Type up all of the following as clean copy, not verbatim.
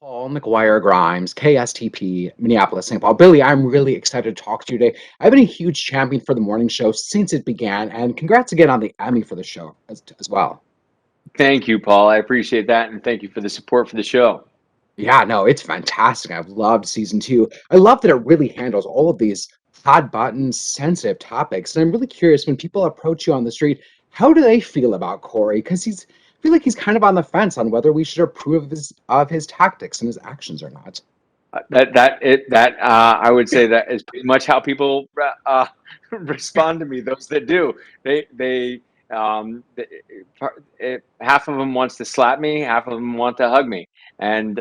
Paul McGuire Grimes, KSTP, Minneapolis, St. Paul. Billy, I'm really excited to talk to you today. I've been a huge champion for the morning show since it began, and congrats again on the Emmy for the show as well. Thank you, Paul. I appreciate that, and thank you for the support for the show. Yeah, no, it's fantastic. I've loved season two. I love that it really handles all of these hot button, sensitive topics. And I'm really curious when people approach you on the street, how do they feel about Corey? Because I feel like he's kind of on the fence on whether we should approve of his tactics and his actions or not. I would say that is pretty much how people respond to me. Those that do, they half of them wants to slap me, half of them want to hug me, and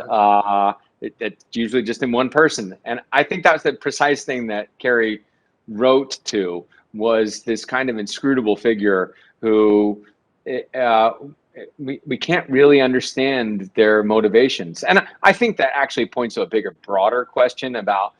it's usually just in one person. And I think that's the precise thing that Carrie wrote to, was this kind of inscrutable figure who uh, we can't really understand their motivations. And I think that actually points to a bigger, broader question about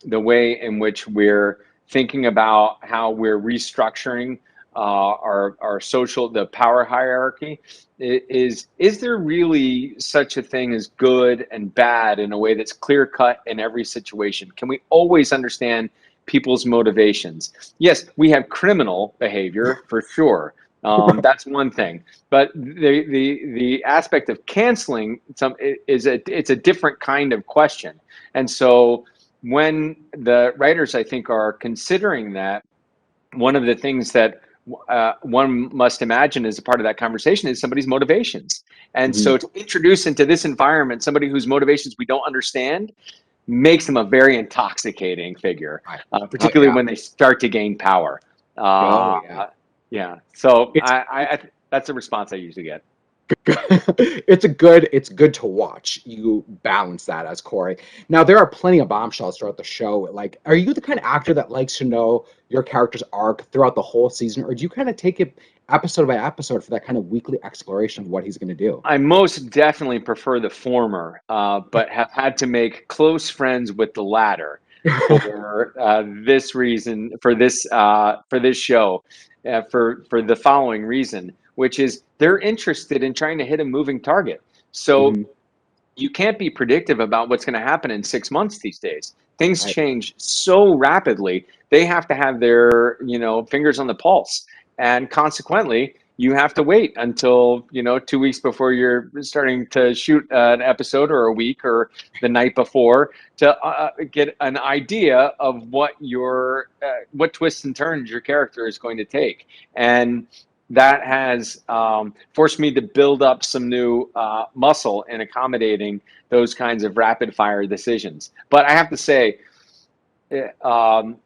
the way in which we're thinking about how we're restructuring our social, the power hierarchy. Is there really such a thing as good and bad in a way that's clear cut in every situation? Can we always understand people's motivations? Yes, we have criminal behavior for sure. That's one thing, but the aspect of canceling it's a different kind of question. And so when the writers, I think, are considering that, one of the things that one must imagine as a part of that conversation is somebody's motivations. And Mhm. so to introduce into this environment somebody whose motivations we don't understand makes them a very intoxicating figure, Right. Oh particularly yeah. when they start to gain power. Oh yeah. Yeah. So It's that's the response I usually get. it's good to watch you balance that as Corey. Now there are plenty of bombshells throughout the show. Like, are you the kind of actor that likes to know your character's arc throughout the whole season, or do you kind of take it episode by episode for that kind of weekly exploration of what he's going to do? I most definitely prefer the former, but have had to make close friends with the latter for this reason, for this show, for the following reason, which is they're interested in trying to hit a moving target. So Mhm. you can't be predictive about what's going to happen in 6 months these days. Things Right. change so rapidly. They have to have their, fingers on the pulse. And consequently, you have to wait until, 2 weeks before you're starting to shoot an episode, or a week, or the night before, to get an idea of what twists and turns your character is going to take. And that has forced me to build up some new muscle in accommodating those kinds of rapid fire decisions. But I have to say, I'm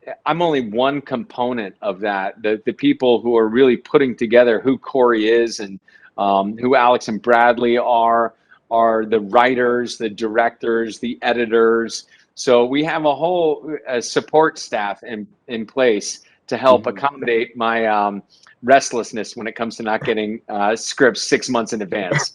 only one component of that. The people who are really putting together who Cory is, and who Alex and Bradley are the writers, the directors, the editors. So we have a whole support staff in place to help Mhm. accommodate my restlessness when it comes to not getting scripts 6 months in advance.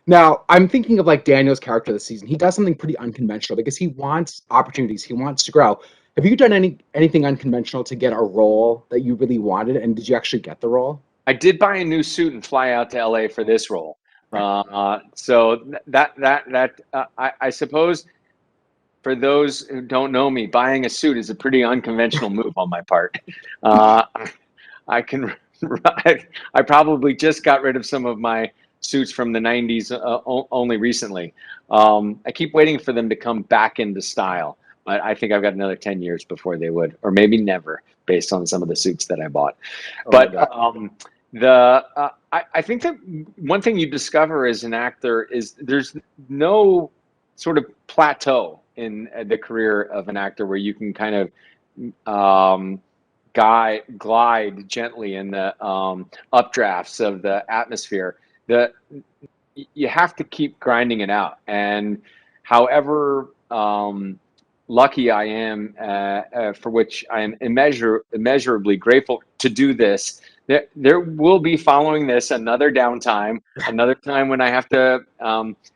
Now, I'm thinking of like Daniel's character this season. He does something pretty unconventional because he wants opportunities. He wants to grow. Have you done anything unconventional to get a role that you really wanted? And did you actually get the role? I did buy a new suit and fly out to LA for this role. Right. So I suppose, for those who don't know me, buying a suit is a pretty unconventional move on my part. Uh, I can, I probably just got rid of some of my suits from the 90s only recently. I keep waiting for them to come back into style, but I think I've got another 10 years before they would, or maybe never, based on some of the suits that I bought. Oh my But God. I think that one thing you discover as an actor is there's no sort of plateau in the career of an actor where you can kind of glide gently in the updrafts of the atmosphere. The You have to keep grinding it out, and however lucky I am, for which I am immeasurably grateful to do this. There will be, following this, another downtime, another time when I have to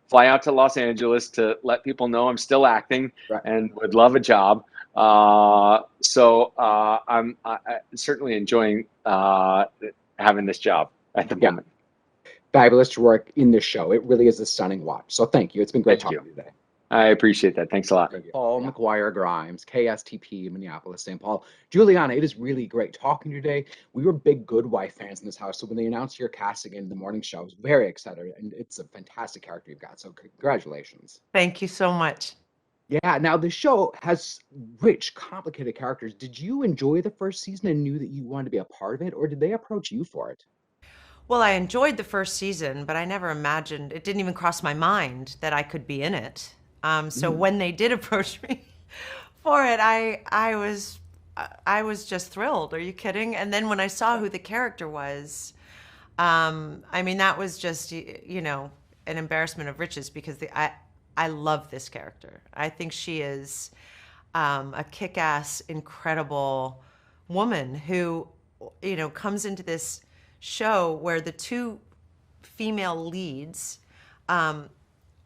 fly out to Los Angeles to let people know I'm still acting Right. and would love a job. I'm certainly enjoying having this job at the Yeah. moment. fabulous work in this show. It really is a stunning watch. So thank you. It's been great Thank talking you. to you today. I appreciate that. Thanks a lot. Thank you. Paul McGuire Grimes, KSTP, Minneapolis, St. Paul. Juliana, it is really great talking to you today. We were big Good Wife fans in this house, so when they announced your casting in the morning show, I was very excited, and it's a fantastic character you've got. So congratulations. Thank you so much. Yeah, now the show has rich, complicated characters. Did you enjoy the first season and knew that you wanted to be a part of it, or did they approach you for it? Well, I enjoyed the first season, but I never imagined, it didn't even cross my mind that I could be in it. So when they did approach me for it, I was just thrilled. Are you kidding? And then when I saw who the character was, I mean, that was just, an embarrassment of riches because I love this character. I think she is a kick-ass, incredible woman who, comes into this show where the two female leads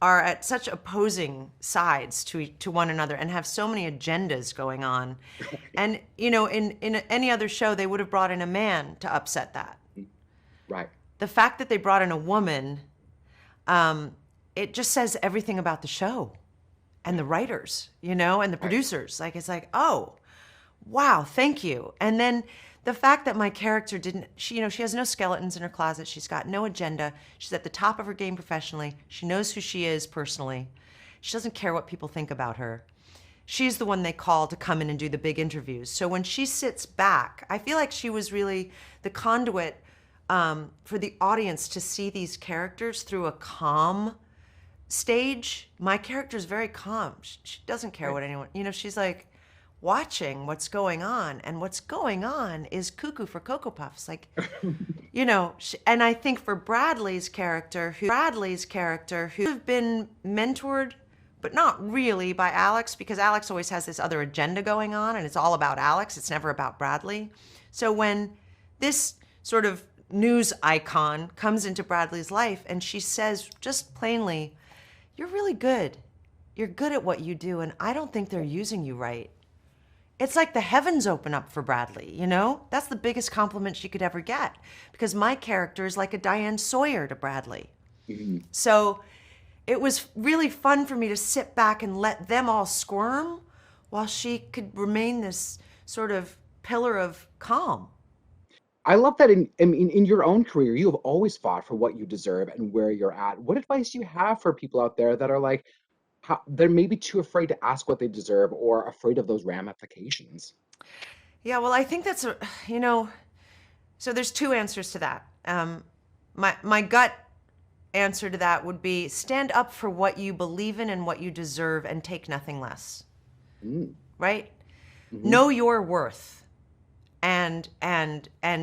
are at such opposing sides to one another and have so many agendas going on. And, in any other show, they would have brought in a man to upset that. Right. The fact that they brought in a woman, it just says everything about the show and the writers, and the producers. Like, it's like, oh, wow, thank you. And then the fact that my character she has no skeletons in her closet. She's got no agenda. She's at the top of her game professionally. She knows who she is personally. She doesn't care what people think about her. She's the one they call to come in and do the big interviews. So when she sits back, I feel like she was really the conduit for the audience to see these characters through a calm stage. My character is very calm. She doesn't care what anyone, she's like watching what's going on, and what's going on is cuckoo for Cocoa Puffs. Like, and I think for Bradley's character, who have been mentored, but not really by Alex, because Alex always has this other agenda going on, and it's all about Alex. It's never about Bradley. So when this sort of news icon comes into Bradley's life and she says just plainly, "You're really good. You're good at what you do, and I don't think they're using you right." It's like the heavens open up for Bradley, That's the biggest compliment she could ever get, because my character is like a Diane Sawyer to Bradley. Mm-hmm. So it was really fun for me to sit back and let them all squirm while she could remain this sort of pillar of calm. I love that in your own career, you have always fought for what you deserve and where you're at. What advice do you have for people out there that are like, they're maybe too afraid to ask what they deserve or afraid of those ramifications? Yeah, well, I think that's so there's two answers to that. My gut answer to that would be stand up for what you believe in and what you deserve and take nothing less. Right? Mm-hmm. Know your worth and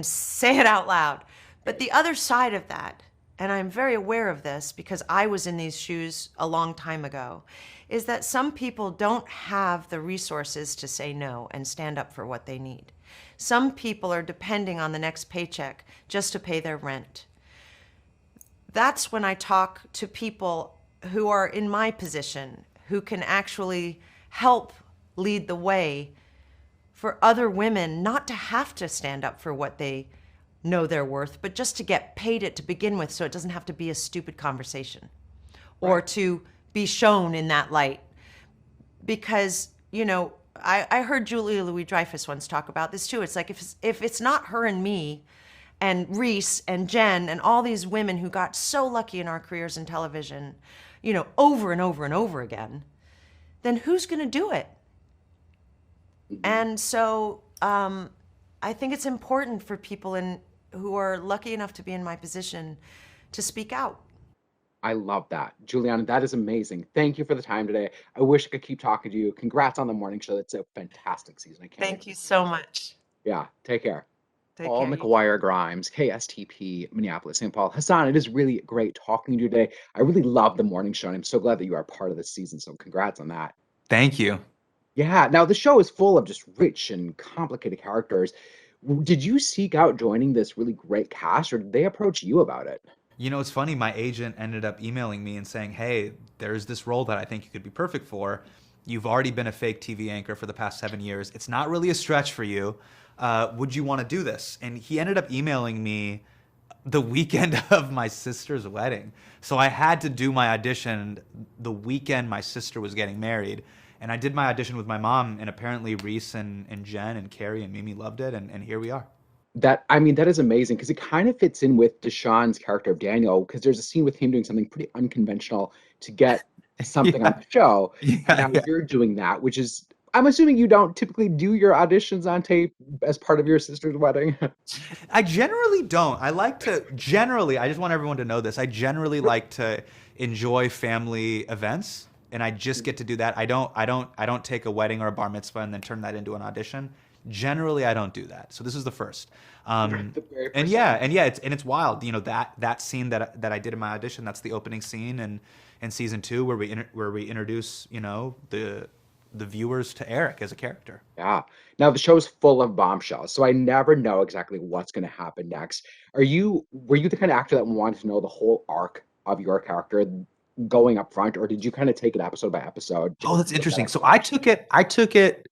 say it out loud. But the other side of that, and I'm very aware of this because I was in these shoes a long time ago, is that some people don't have the resources to say no and stand up for what they need. Some people are depending on the next paycheck just to pay their rent. That's when I talk to people who are in my position, who can actually help lead the way for other women not to have to stand up for what they know their worth, but just to get paid it to begin with, so it doesn't have to be a stupid conversation or to be shown in that light. Because, I heard Julia Louis-Dreyfus once talk about this too. It's like, if it's not her and me and Reese and Jen and all these women who got so lucky in our careers in television, over and over and over again, then who's going to do it? Mm-hmm. And so I think it's important for people who are lucky enough to be in my position to speak out. I love that. Juliana, that is amazing. Thank you for the time today. I wish I could keep talking to you. Congrats on the morning show. It's a fantastic season. I can't Thank you so much. Yeah, take care. Take Paul care. McGuire Grimes, KSTP, Minneapolis, St. Paul. Hassan, it is really great talking to you today. I really love the morning show, and I'm so glad that you are part of this season, so congrats on that. Thank you. Yeah, now the show is full of just rich and complicated characters. Did you seek out joining this really great cast, or did they approach you about it? It's funny. My agent ended up emailing me and saying, hey, there's this role that I think you could be perfect for. You've already been a fake TV anchor for the past 7 years. It's not really a stretch for you. Would you want to do this? And he ended up emailing me the weekend of my sister's wedding. So I had to do my audition the weekend my sister was getting married. And I did my audition with my mom, and apparently Reese and Jen and Carrie and Mimi loved it, and here we are. That is amazing because it kind of fits in with Deshaun's character of Daniel because there's a scene with him doing something pretty unconventional to get something on Yeah, the show, and yeah, now yeah. you're doing that, which is I'm assuming you don't typically do your auditions on tape as part of your sister's wedding. I generally don't. I just want everyone to know this. I generally like to enjoy family events, and I just get to do that. I don't take a wedding or a bar mitzvah and then turn that into an audition. Generally, I don't do that. So this is the first. The very And first yeah, time. it's wild. That scene that I did in my audition. That's the opening scene in season 2 where we introduce the viewers to Eric as a character. Yeah. Now the show's full of bombshells, so I never know exactly what's going to happen next. Were you the kind of actor that wanted to know the whole arc of your character going up front, or did you kind of take it episode by episode Oh, that's with that interesting. So explanation? I took it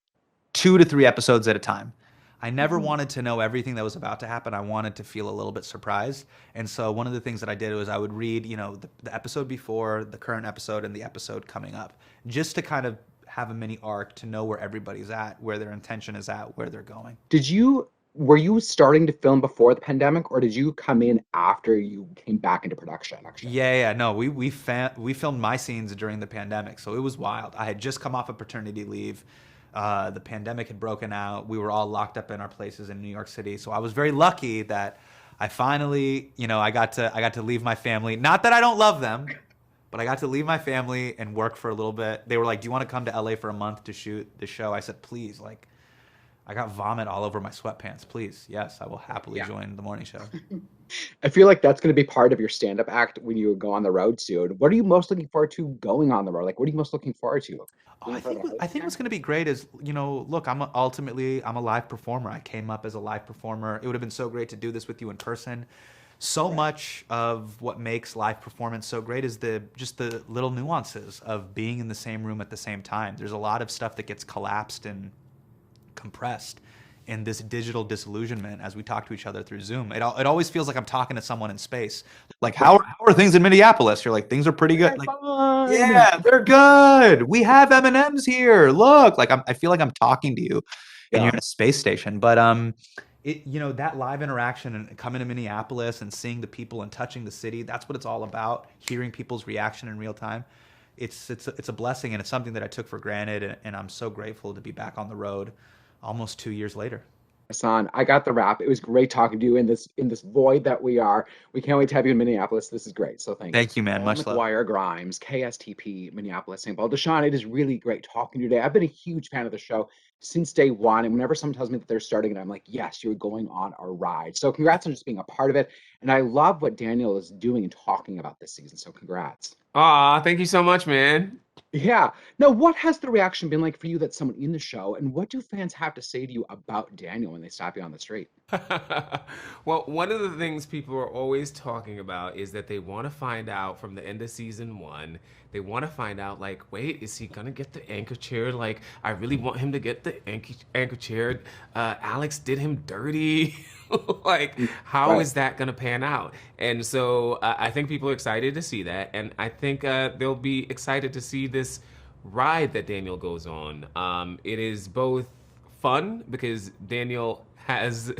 2 to 3 episodes at a time. I never Mhm. wanted to know everything that was about to happen. I wanted to feel a little bit surprised. And so one of the things that I did was I would read, the episode before, the current episode, and the episode coming up, just to kind of have a mini arc to know where everybody's at, where their intention is at, where they're going. Were you starting to film before the pandemic, or did you come in after you came back into production, actually? Yeah, yeah, no, we filmed my scenes during the pandemic, so it was wild. I had just come off of paternity leave. The pandemic had broken out. We were all locked up in our places in New York City. So I was very lucky that I finally, I got to leave my family. Not that I don't love them, but I got to leave my family and work for a little bit. They were like, "Do you want to come to LA for a month to shoot the show?" I said, "Please." Like, I got vomit all over my sweatpants. Please, yes, I will happily Yeah. join the morning show. I feel like that's going to be part of your stand-up act when you go on the road soon. What are you most looking forward to going on the road? Like, what are you most looking forward to? Oh, Being I part think of a I host think what's again? going to be great is, look, I'm a live performer. I came up as a live performer. It would have been so great to do this with you in person. So Right. much of what makes live performance so great is the little nuances of being in the same room at the same time. There's a lot of stuff that gets collapsed and compressed in this digital disillusionment as we talk to each other through Zoom. It always feels like I'm talking to someone in space. Like, how are things in Minneapolis? You're like, things are pretty good. They're Like, fun. yeah, they're good. We have M&Ms here. Look, like I feel like I'm talking to you, and you're Yeah. in a space station. But that live interaction and coming to Minneapolis and seeing the people and touching the city, that's what it's all about. Hearing people's reaction in real time. It's a blessing, and it's something that I took for granted, and I'm so grateful to be back on the road almost 2 years later. Hassan, I got the wrap. It was great talking to you in this void that we are. We can't wait to have you in Minneapolis. This is great. So thank you. Thank you, man. Paul Much love. McGuire Grimes, KSTP, Minneapolis, St. Paul. Deshaun, it is really great talking to you today. I've been a huge fan of the show since day one. And whenever someone tells me that they're starting it, I'm like, yes, you're going on a ride. So congrats on just being a part of it. And I love what Daniel is doing and talking about this season. So congrats. Aw, thank you so much, man. Yeah. Now, what has the reaction been like for you that's someone in the show? And what do fans have to say to you about Daniel when they stop you on the street? Well, one of the things people are always talking about is that they want to find out from the end of season 1. They want to find out, like, wait, is he gonna get the anchor chair? Like, I really want him to get the anchor chair. Alex did him dirty. Like, how Right. is that gonna pan out? And so I think people are excited to see that, and I think they'll be excited to see this ride that Daniel goes on. It is both fun because Daniel has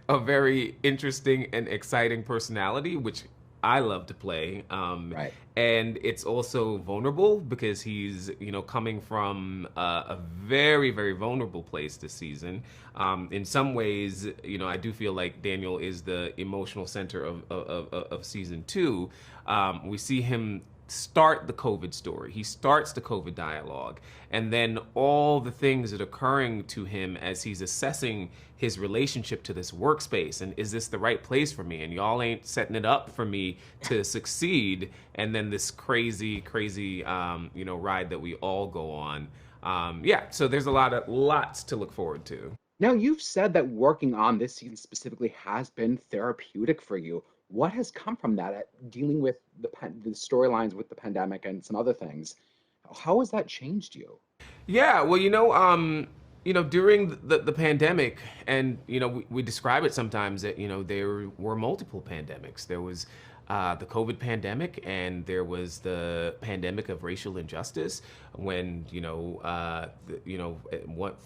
a very interesting and exciting personality, which I love to play. Right. And it's also vulnerable because he's, coming from a very, very vulnerable place this season. In some ways, I do feel like Daniel is the emotional center of season 2. We see him start the COVID story. He starts the COVID dialogue. And then all the things that are occurring to him as he's assessing his relationship to this workspace. And is this the right place for me? And y'all ain't setting it up for me to succeed. And then this crazy, crazy, ride that we all go on. So there's lots to look forward to. Now, you've said that working on this season specifically has been therapeutic for you. What has come from that at dealing with the storylines with the pandemic and some other things? How has that changed you? Yeah, well, during the pandemic, and we describe it sometimes that there were multiple pandemics. There was the COVID pandemic, and there was the pandemic of racial injustice. When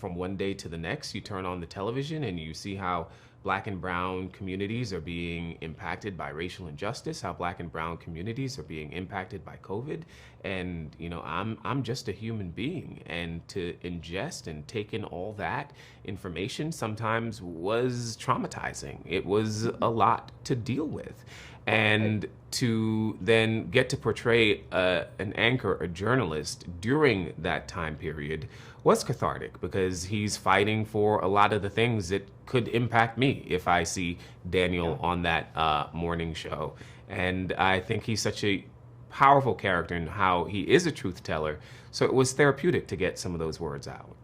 from one day to the next, you turn on the television and you see how Black and brown communities are being impacted by racial injustice, how Black and brown communities are being impacted by COVID. And I'm just a human being, and to ingest and take in all that information sometimes was traumatizing. It was a lot to deal with. And to then get to portray an anchor, a journalist during that time period was cathartic, because he's fighting for a lot of the things that could impact me if I see Daniel on that morning show. And I think he's such a powerful character in how he is a truth teller. So it was therapeutic to get some of those words out.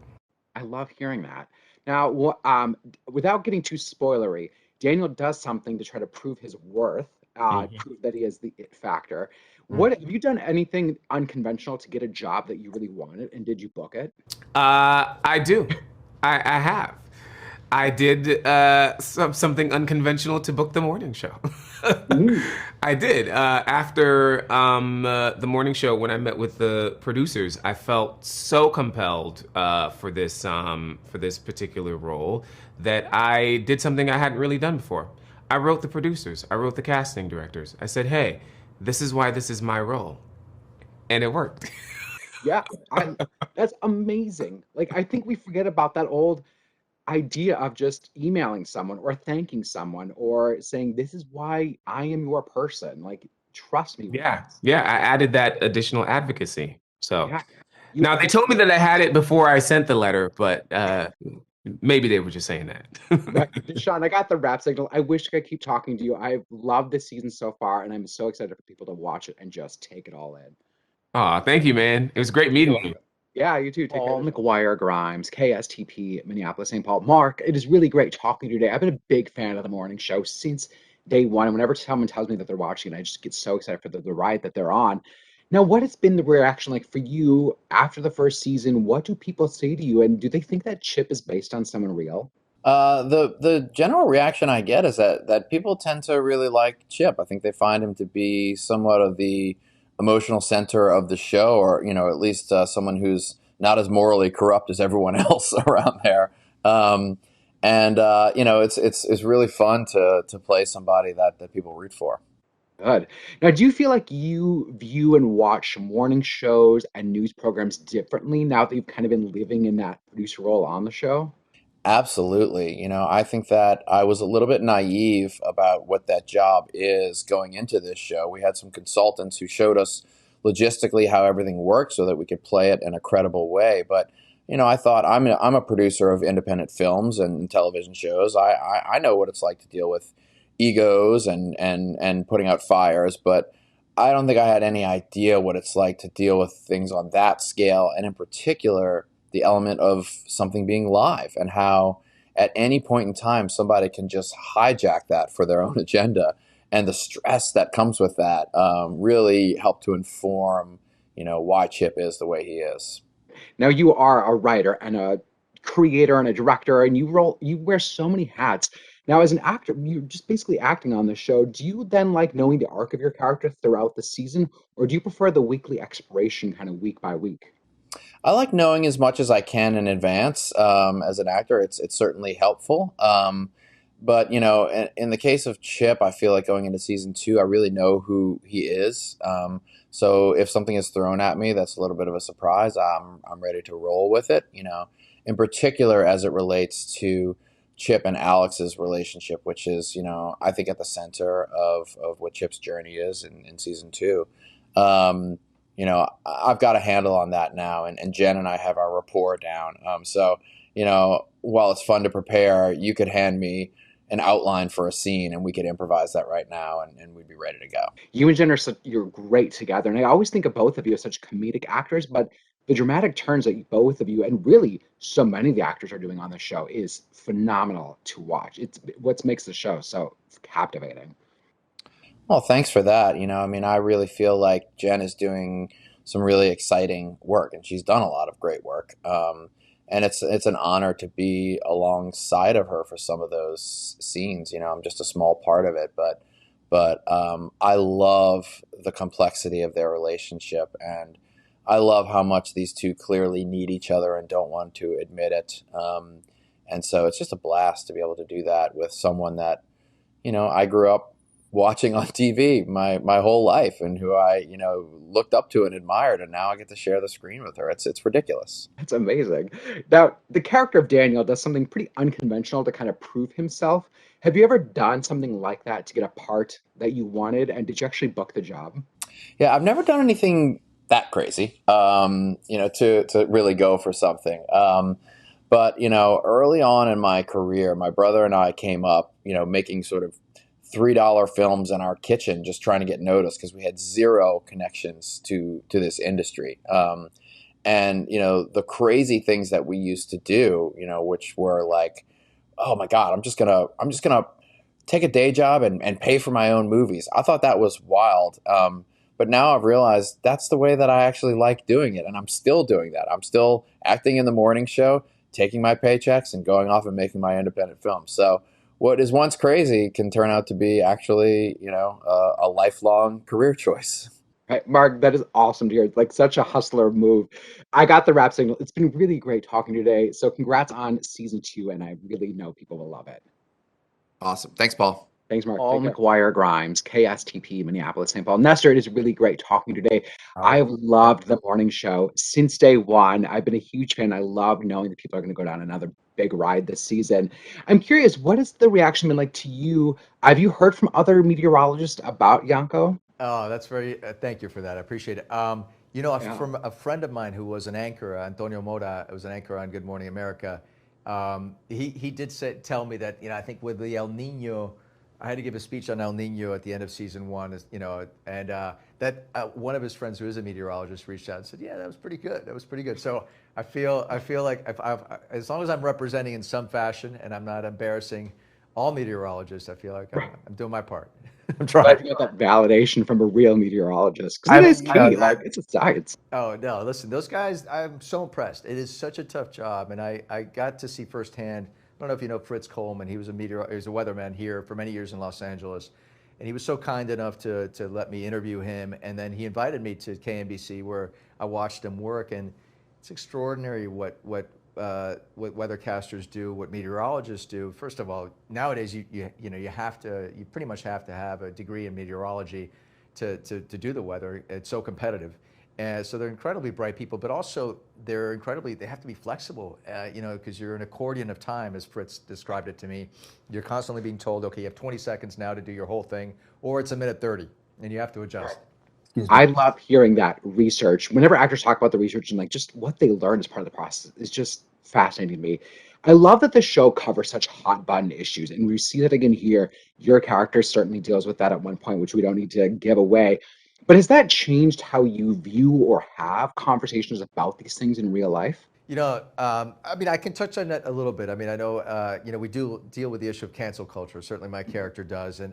I love hearing that. Now, without getting too spoilery, Daniel does something to try to prove his worth, prove that he is the it factor. What have you done anything unconventional to get a job that you really wanted, and did you book it? I do. I have. I did something unconventional to book the morning show. I did. After the morning show, when I met with the producers, I felt so compelled for this particular role that I did something I hadn't really done before. I wrote the producers. I wrote the casting directors. I said, "Hey, this is why this is my role," and it worked. Yeah, that's amazing. Like, I think we forget about that old idea of just emailing someone or thanking someone or saying, "This is why I am your person. Like, trust me with Yeah, this." yeah. I added that additional advocacy. So Yeah, you now they told me that I had it before I sent the letter, but maybe they were just saying Right. that. Deshaun, I got the rap signal. I wish I could keep talking to you. I've loved this season so far, and I'm so excited for people to watch it and just take it all in. Oh, thank you, man. It was great meeting You're you. welcome. Yeah, you too. Take Paul McGuire Grimes, KSTP, Minneapolis, St. Paul. Mark, it is really great talking to you today. I've been a big fan of the morning show since day one. And whenever someone tells me that they're watching it, I just get so excited for the ride that they're on. Now, what has been the reaction like for you after the first season? What do people say to you? And do they think that Chip is based on someone real? The general reaction I get is that people tend to really like Chip. I think they find him to be somewhat of the emotional center of the show, or at least someone who's not as morally corrupt as everyone else around there. Um, and it's really fun to play somebody that people root for. Good. Now, do you feel like you view and watch morning shows and news programs differently now that you've kind of been living in that producer role on the show? Absolutely. I think that I was a little bit naive about what that job is going into this show. We had some consultants who showed us logistically how everything works so that we could play it in a credible way. But, I thought I'm a producer of independent films and television shows. I know what it's like to deal with egos and putting out fires, but I don't think I had any idea what it's like to deal with things on that scale, and in particular the element of something being live, and how at any point in time somebody can just hijack that for their own agenda, and the stress that comes with that really helped to inform why Chip is the way he is. Now, you are a writer and a creator and a director, and you wear so many hats. Now, as an actor, you're just basically acting on the show. Do you then like knowing the arc of your character throughout the season, or do you prefer the weekly exploration kind of week by week? I like knowing as much as I can in advance. As an actor, it's certainly helpful. But in the case of Chip, I feel like going into season two, I really know who he is. So if something is thrown at me that's a little bit of a surprise, I'm ready to roll with it. In particular as it relates to Chip and Alex's relationship, which is I think at the center of what Chip's journey is in season two. Um, I've got a handle on that now, and Jen and I have our rapport down. So, while it's fun to prepare, you could hand me an outline for a scene and we could improvise that right now, and we'd be ready to go. You and Jen you're great together, and I always think of both of you as such comedic actors, but the dramatic turns that both of you and really so many of the actors are doing on the show is phenomenal to watch. It's what makes the show so captivating. Well, thanks for that. I really feel like Jen is doing some really exciting work, and she's done a lot of great work. and it's an honor to be alongside of her for some of those scenes. I'm just a small part of it, but I love the complexity of their relationship, and I love how much these two clearly need each other and don't want to admit it. And so it's just a blast to be able to do that with someone that I grew up watching on TV my whole life, and who I looked up to and admired, and now I get to share the screen with her. It's ridiculous. That's amazing. Now, the character of Daniel does something pretty unconventional to kind of prove himself. Have you ever done something like that to get a part that you wanted, and did you actually book the job? Yeah, I've never done anything that crazy, to really go for something. But early on in my career, my brother and I came up, making sort of $3 films in our kitchen, just trying to get noticed because we had zero connections to this industry. And the crazy things that we used to do, which were like, oh my God, I'm just gonna take a day job and pay for my own movies. I thought that was wild. But now I've realized that's the way that I actually like doing it. And I'm still doing that. I'm still acting in the morning show, taking my paychecks and going off and making my independent films. So what is once crazy can turn out to be actually, a lifelong career choice. Right, Mark, that is awesome to hear. It's like such a hustler move. I got the rap signal. It's been really great talking today. So congrats on season 2, and I really know people will love it. Awesome. Thanks, Paul. Thanks, Mark. Paul McGuire Grimes, KSTP, Minneapolis, St. Paul. Nestor, it is really great talking today. I've loved the morning show since day one. I've been a huge fan. I love knowing that people are going to go down another big ride this season. I'm curious, what has the reaction been like to you? Have you heard from other meteorologists about Yanko? Oh, that's very, thank you for that. I appreciate it. Yeah. From a friend of mine who was an anchor, Antonio Mora, was an anchor on Good Morning America. He did tell me that, I think with the El Nino, I had to give a speech on El Nino at the end of season 1, and that one of his friends who is a meteorologist reached out and said, yeah, that was pretty good. That was pretty good. So I feel like if as long as I'm representing in some fashion and I'm not embarrassing all meteorologists, I feel like I'm doing my part. I'm Glad trying. you got that validation from a real meteorologist, because it is key. Like, it's a science. Oh no! Listen, those guys. I'm so impressed. It is such a tough job, and I got to see firsthand. I don't know if you know Fritz Coleman. He was a weatherman here for many years in Los Angeles, and he was so kind enough to let me interview him. And then he invited me to KNBC, where I watched him work, and it's extraordinary what weathercasters do, what meteorologists do. First of all, nowadays you pretty much have to have a degree in meteorology to do the weather. It's so competitive. And so they're incredibly bright people, but also they have to be flexible, because you're an accordion of time, as Fritz described it to me. You're constantly being told, okay, you have 20 seconds now to do your whole thing, or it's a minute 30, and you have to adjust. I love hearing that research. Whenever actors talk about the research and like just what they learn as part of the process, is just fascinating to me. I love that the show covers such hot button issues, and we see that again here. Your character certainly deals with that at one point, which we don't need to give away. But has that changed how you view or have conversations about these things in real life? I can touch on that a little bit. I mean, I know, we do deal with the issue of cancel culture. Certainly, my character does, and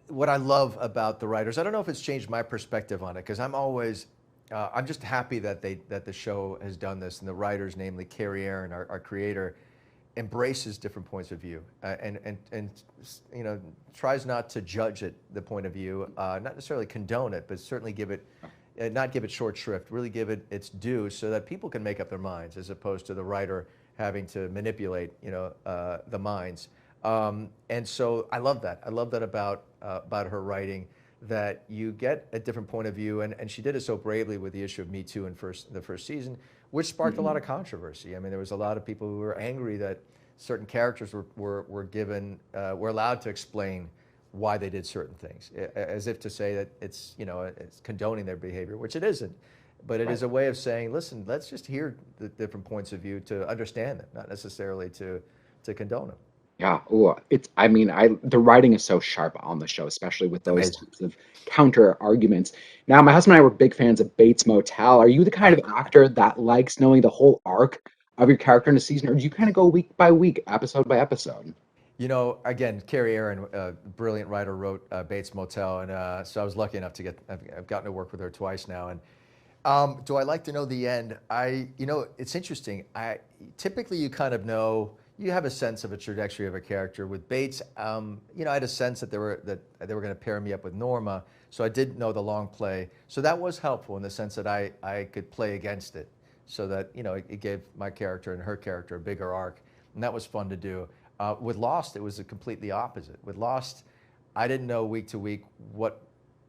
what I love about the writers, I don't know if it's changed my perspective on it, because I'm just happy that the show has done this, and the writers, namely Carrie Aaron, our creator, embraces different points of view, and tries not to judge it, the point of view, not necessarily condone it, but certainly not give it short shrift, really give it its due, so that people can make up their minds, as opposed to the writer having to manipulate the minds. And so I love that. I love that about her writing, that you get a different point of view, and she did it so bravely with the issue of Me Too in the first season, which sparked a lot of controversy. I mean, there was a lot of people who were angry that certain characters were allowed to explain why they did certain things, as if to say that it's condoning their behavior, which it isn't. But it is a way of saying, listen, let's just hear the different points of view to understand them, not necessarily to condone them. Yeah, the writing is so sharp on the show, especially with those types of counter arguments. Now, my husband and I were big fans of Bates Motel. Are you the kind of actor that likes knowing the whole arc of your character in a season, or do you kind of go week by week, episode by episode? Again, Carrie Aaron, a brilliant writer, wrote Bates Motel, and so I was lucky enough I've gotten to work with her twice now, and Do I like to know the end? It's interesting. Typically you kind of know, you have a sense of a trajectory of a character. With Bates, I had a sense that they were going to pair me up with Norma, so I did know the long play. So that was helpful in the sense that I could play against it, so that it gave my character and her character a bigger arc, and that was fun to do. With Lost, it was completely opposite. With Lost, I didn't know week to week what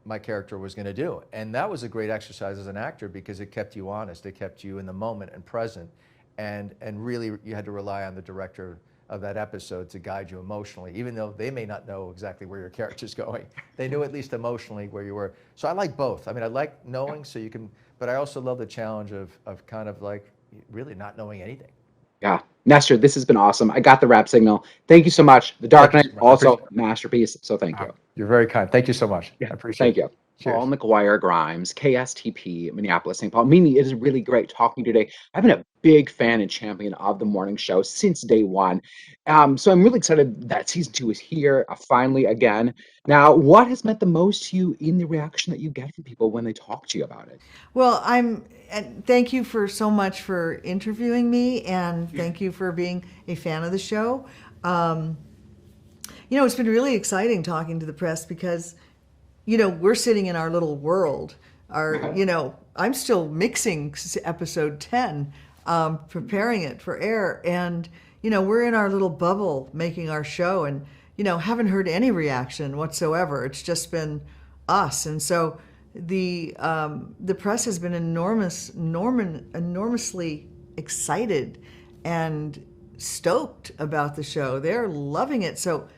my character was going to do. And that was a great exercise as an actor because it kept you honest. It kept you in the moment and present. And really, you had to rely on the director of that episode to guide you emotionally, even though they may not know exactly where your character's going. They knew at least emotionally where you were. So I like both. I mean, I like knowing so you can, but I also love the challenge of kind of like really not knowing anything. Yeah. Nestor, this has been awesome. I got the rap signal. Thank you so much. The Dark Thank you Knight, so much. I also appreciate it. masterpiece. So thank you. You're very kind. Thank you so much. Yeah, I appreciate thank it. you. Cheers. Paul McGuire Grimes, KSTP, Minneapolis, St. Paul. Mimi, it is really great talking to you today. I've been a big fan and champion of the morning show since day one. So I'm really excited that season 2 is here finally again. Now, what has meant the most to you in the reaction that you get from people when they talk to you about it? Well, and thank you for so much for interviewing me, and thank you for being a fan of the show. It's been really exciting talking to the press because, we're sitting in our little world. I'm still mixing episode 10, preparing it for air, and we're in our little bubble making our show, and haven't heard any reaction whatsoever. It's just been us, and so the press has been enormously excited and stoked about the show. They're loving it. So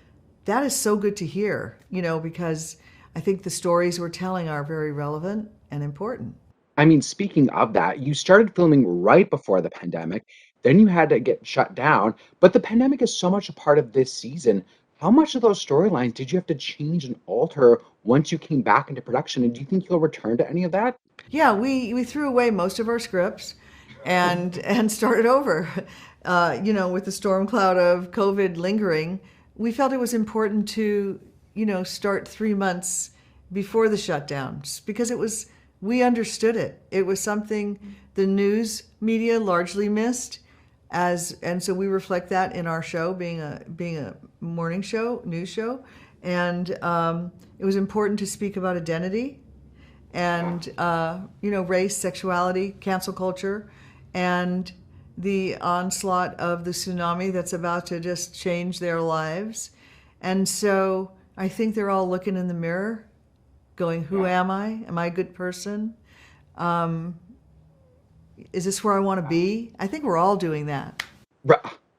that is so good to hear, because I think the stories we're telling are very relevant and important. I mean, speaking of that, you started filming right before the pandemic, then you had to get shut down, but the pandemic is so much a part of this season. How much of those storylines did you have to change and alter once you came back into production? And do you think you'll return to any of that? Yeah, we threw away most of our scripts and started over. With the storm cloud of COVID lingering, we felt it was important to, start 3 months before the shutdown, just because we understood it. It was something the news media largely missed, and so we reflect that in our show, being a morning show, news show, and it was important to speak about identity and race, sexuality, cancel culture, and the onslaught of the tsunami that's about to just change their lives. And so I think they're all looking in the mirror going, who am I? Am I a good person? Is this where I want to be? I think we're all doing that.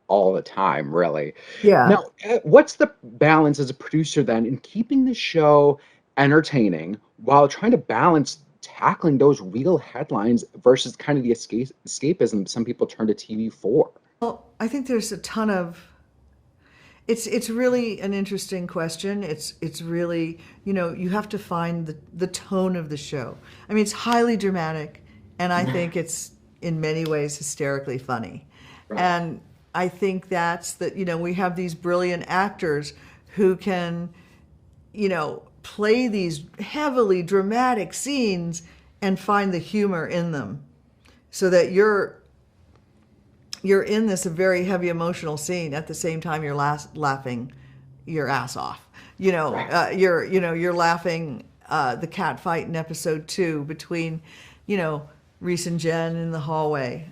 All the time, really. Yeah. Now, what's the balance as a producer then in keeping the show entertaining while trying to balance tackling those real headlines versus kind of the escapism some people turn to TV for? Well, I think there's a ton of. It's really an interesting question. It's really, you have to find the tone of the show. I mean, it's highly dramatic, and I think it's in many ways hysterically funny. Right. And I think that's that, we have these brilliant actors who can, play these heavily dramatic scenes and find the humor in them, so that you're in this very heavy emotional scene at the same time you're laughing your ass off. You're laughing the cat fight in episode 2 between, Reese and Jen in the hallway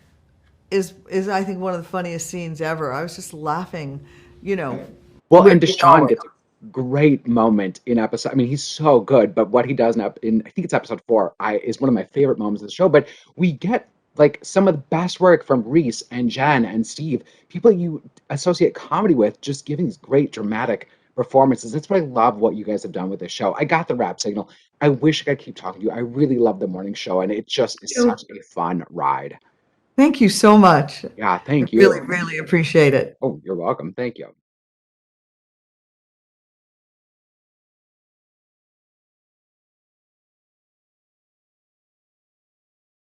is I think one of the funniest scenes ever. I was just laughing, Well, and Deshaun gets a great moment in episode. I mean, he's so good, but what he does in I think it's episode 4, is one of my favorite moments of the show. But we get like some of the best work from Reese and Jen and Steve, people you associate comedy with, just giving these great dramatic performances. That's what I love what you guys have done with this show. I got the rap signal. I wish I could keep talking to you. I really love the morning show, and it just is such a fun ride. Thank you so much. Yeah, thank you. Really, really appreciate it. Oh, you're welcome. Thank you.